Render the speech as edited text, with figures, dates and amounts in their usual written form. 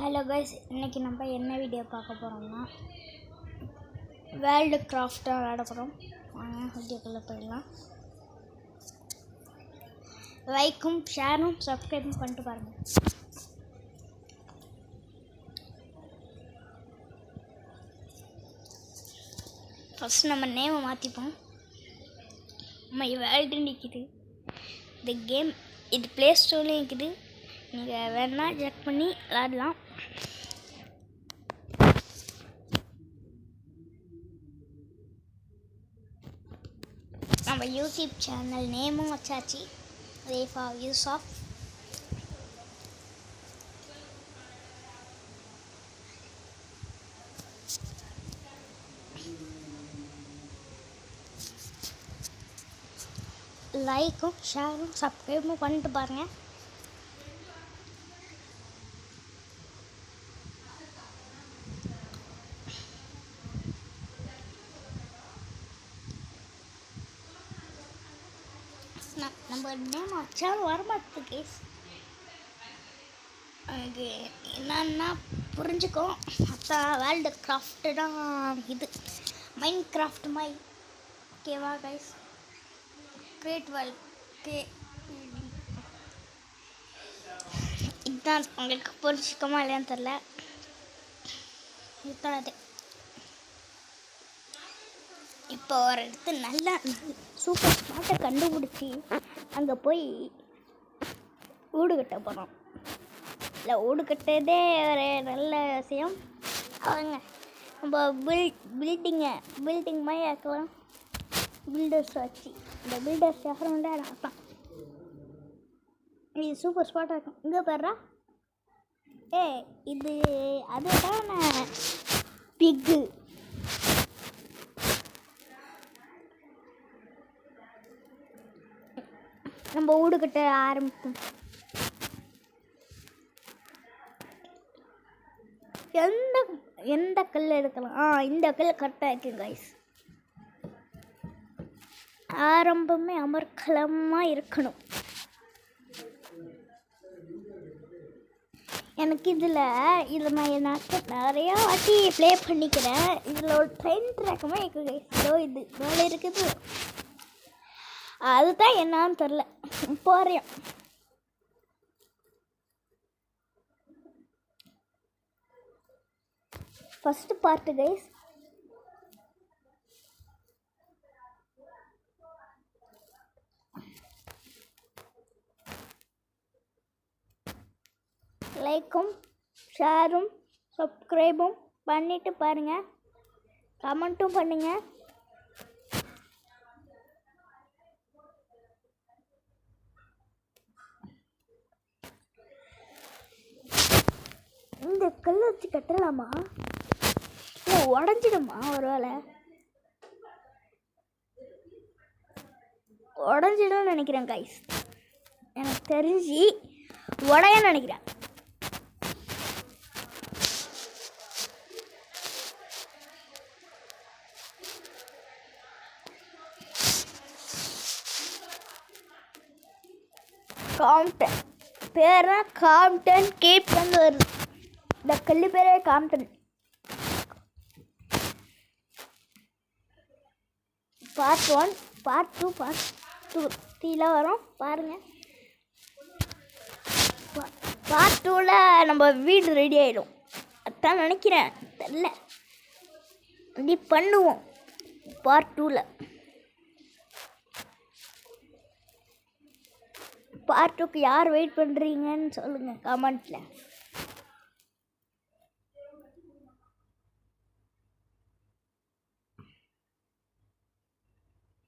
Hello guys, இன்றைக்கி நம்ம என்ன வீடியோ பார்க்க போகிறோம்னா வேர்ல்டு கிராஃப்டாக விளையாட போகிறோம். வாங்க வீடியோக்குள்ளே போயிடலாம். லைக்கும் ஷேரும் சப்ஸ்கிரைபும் பண்ணிட்டு பாருங்கள். ஃபஸ்ட் நம்ம நேமை மாற்றிப்போம். நம்ம வேர்ல்டு நிற்கிது. இந்த கேம் இது ப்ளே ஸ்டோர்லேயும் இருக்குது. நீங்கள் வேணால் செக் பண்ணி விளாடலாம். நம்ம யூடியூப் சேனல் நேமும் வச்சாச்சு, ரேஃபா யூசாஃப். லைக்கும் ஷேரும் சப்ஸ்கிரைபும் பண்ணிட்டு பாருங்கள். நம்ம நேம் வச்சாலும் வரமாட்டேது கேஸ். எனக்கு என்னன்னா புரிஞ்சுக்கோ, அதான் வேர்ல்டு கிராஃப்ட்டு தான் இது மைண்ட் கிராஃப்ட் மாதிரி. ஓகேவா கைஸ்? கிரேட் வேர்ல்ட் இதுதான். உங்களுக்கு புரிஞ்சுக்கமா இல்லையான்னு தெரில. இதுதான் அது. இப்போ ஒரு இடத்து நல்லா சூப்பர் ஸ்பாட்டை கண்டுபிடிச்சி அங்கே போய் வீடு கட்ட போகிறோம். இல்லை, வீடு கட்டுறதே ஒரு நல்ல விஷயம். அவங்க நம்ம பில்டிங் மாதிரி ஆக்கலாம். பில்டர்ஸ் வச்சு இந்த பில்டர்ஸ் யாரும் தான் இது சூப்பர் ஸ்பாட்டாக இருக்கும். இங்கே போடுறா இது அதுதானே பிக்கு. நம்ம வீடு கட்ட ஆரம்பிப்போம். எந்த கல் எடுக்கலாம்? இந்த கல் கரெக்டாக இருக்கு கைஸ். ஆரம்பமே அமர்க்கலமாக இருக்கணும். எனக்கு இதில் நான் நிறையா வாட்டி ப்ளே பண்ணிக்கிறேன். இதில் ஒரு ட்ரெயின் ட்ராக்குமே இருக்குது கைஸ். இதோ இது மேலே இருக்குது. அதுதான் என்னான்னு தெரில. போகிறேன். First part guys. லைக்கும் ஷேரும் சப்ஸ்கிரைபும் பண்ணிட்டு பாருங்கள். கமெண்ட்டும் பண்ணுங்கள். இந்த கல் வச்சு கட்டலாமா? இல்லை உடஞ்சிடுமா? ஒரு வேளை உடஞ்சிடும்னு நினைக்கிறேன் கைஸ். எனக்கு தெரிஞ்சு உடையன்னு நினைக்கிறேன். காம்ப்டன் பேரா காம்ப்டன் கேப்டன் வருது. இந்த கல்லு பேரே காம்ப்டன். பார்ட் 1 பார்ட் 2 பார்ட் 2 3 வரும் பாருங்கள். பார்ட் 2ல் நம்ம வீடு ரெடி ஆகிடும். அதான் நினைக்கிறேன், தெரில. அப்படி பண்ணுவோம் பார்ட் 2ல். பார்ட் 2க்கு யார் வெயிட் பண்ணுறீங்கன்னு சொல்லுங்கள் கமெண்ட்டில்.